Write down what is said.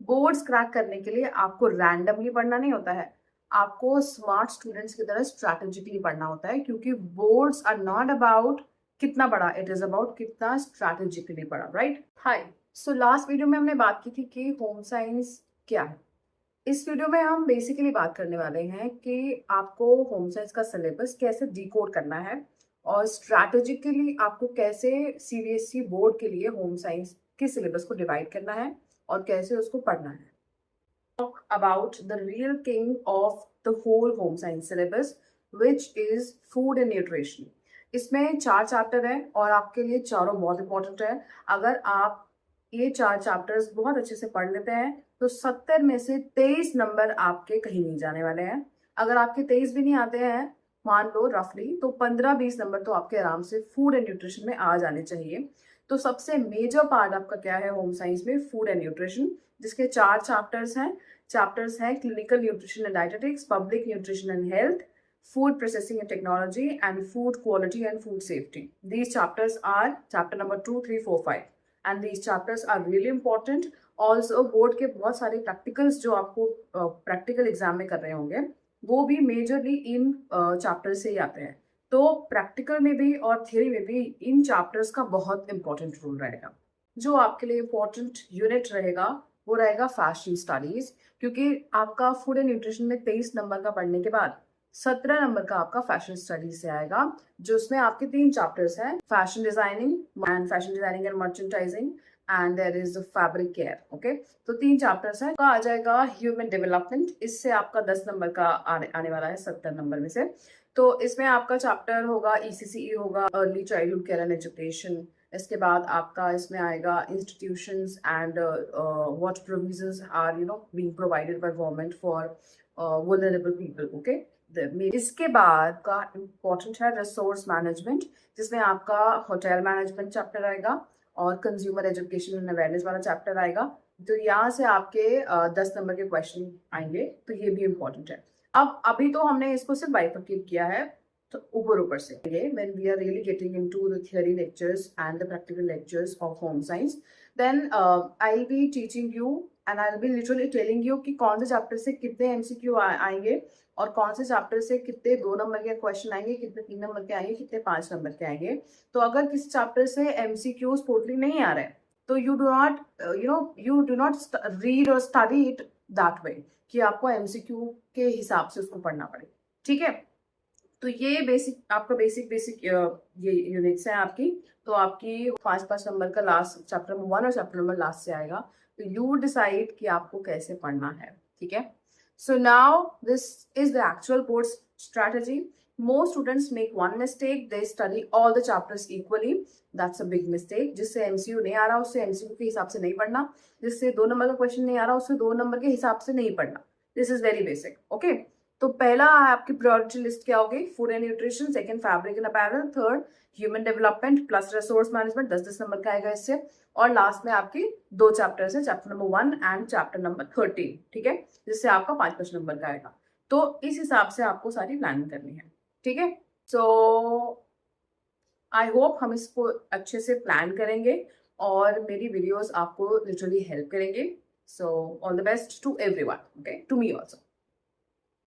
Boards crack करने के लिए आपको रैंडमली पढ़ना नहीं होता है, आपको स्मार्ट स्टूडेंट्स की तरह स्ट्रैटेजिकली पढ़ना होता है, क्योंकि बोर्ड्स आर नॉट अबाउट कितना पढ़ा, इट इज अबाउट कितना स्ट्रैटेजिकली पढ़ा, राइट? हाय, सो लास्ट वीडियो में हमने बात की थी कि होम साइंस क्या है। इस वीडियो में हम बेसिकली बात करने वाले हैं कि आपको होम साइंस का सिलेबस कैसे डिकोड करना है और स्ट्रैटेजिकली आपको कैसे सीबीएसई बोर्ड के लिए होम साइंस के सिलेबस को डिवाइड करना है और कैसे उसको पढ़ना है। Talk about the real king of the whole home science syllabus, which is food and nutrition. इसमें 4 चैप्टर है और आपके लिए चारों बहुत इंपॉर्टेंट है। अगर आप ये 4 चैप्टर्स बहुत अच्छे से पढ़ लेते हैं तो 70 में से 23 नंबर आपके कहीं नहीं जाने वाले हैं। अगर आपके 23 भी नहीं आते हैं, मान लो रफली, तो 15-20 नंबर तो आपके आराम से फूड एंड न्यूट्रिशन में आ जाने चाहिए। तो सबसे मेजर पार्ट आपका क्या है होम साइंस में? फूड एंड न्यूट्रिशन, जिसके 4 चैप्टर्स हैं clinical nutrition and dietetics, public nutrition and health, food processing and technology, and food quality and food safety. These chapters are chapter number 2, 3, 4, 5, and these chapters are really important. Also board के बहुत सारे practicals जो आपको practical exam में कर रहे होंगे वो भी मेजरली इन चैप्टर्स से ही आते हैं। तो प्रैक्टिकल में भी और थियरी में भी इन चैप्टर्स का बहुत इंपॉर्टेंट रोल रहेगा। जो आपके लिए इम्पोर्टेंट यूनिट रहेगा वो रहेगा फैशन स्टडीज, क्योंकि आपका फूड एंड न्यूट्रिशन में 23 नंबर का पढ़ने के बाद 17 नंबर का आपका फैशन स्टडीज से आएगा, जो उसमें आपके 3 चैप्टर्स हैं, fashion designing and merchandising, and there is fabric care. Okay, तो 3 चैप्टर्स हैं। आ जाएगा ह्यूमन डेवलपमेंट, इससे आपका 10 नंबर का आने वाला है 70 नंबर में से। तो इसमें आपका चैप्टर होगा ECCE होगा, early childhood care and education. इसके बाद आपका इसमें आएगा institutions and what provisions are being provided by government for vulnerable people. Okay, इसके बाद का इम्पोर्टेंट है रिसोर्स मैनेजमेंट, जिसमें आपका होटल मैनेजमेंट चैप्टर आएगा और कंज्यूमर एजुकेशन एंड अवेयरनेस वाला चैप्टर आएगा। तो यहाँ से आपके 10 नंबर के क्वेश्चन आएंगे, तो ये भी इम्पोर्टेंट है। अब अभी तो हमने इसको सिर्फ बाइफरकेट किया है, तो ऊपर से when we are really getting into the theory lectures and the practical lectures of home science, then I'll be teaching you and I'll be literally telling you कि कौन से चैप्टर से कितने MCQ आएंगे और कौन से चैप्टर से कितने 2 नंबर के क्वेश्चन आएंगे, कितने 3 नंबर के आएंगे, कितने 5 नंबर के आएंगे। तो अगर किसी चैप्टर से MCQs टोटली नहीं आ रहे तो you do not read or study it that way कि आपको MCQ के हिसाब से उसको पढ़ना पड़े, ठीक है? तो ये बेसिक ये यूनिट्स हैं आपकी। तो आपकी 5 नंबर का लास्ट चैप्टर नंबर 1 और चैप्टर नंबर लास्ट से आएगा। तो यू डिसाइड कि आपको कैसे पढ़ना है, ठीक है? So now this is the actual board strategy. Most students make one mistake, they study all the chapters equally. That's a big mistake. जिससे MCQ नहीं आ रहा उससे MCQ के हिसाब से नहीं पढ़ना, जिससे 2 नंबर का क्वेश्चन नहीं आ रहा उससे 2 नंबर के हिसाब से नहीं पढ़ना। This is very basic. Okay, तो पहला आपकी प्रायोरिटी लिस्ट क्या होगी? Food and nutrition, second fabric and apparel, third human development plus resource management, 10-10 number का आएगा इससे। और लास्ट में आपकी 2 चैप्टर्स है, chapter number 1 and chapter number 13, ठीक है, जिससे आपका 5 नंबर का आएगा। तो इस हिसाब से आपको सारी प्लानिंग करनी है, ठीक है? सो आई होप हम इसको अच्छे से प्लान करेंगे और मेरी वीडियोस आपको लिटरली हेल्प करेंगे। So all the best to everyone, okay, to me also.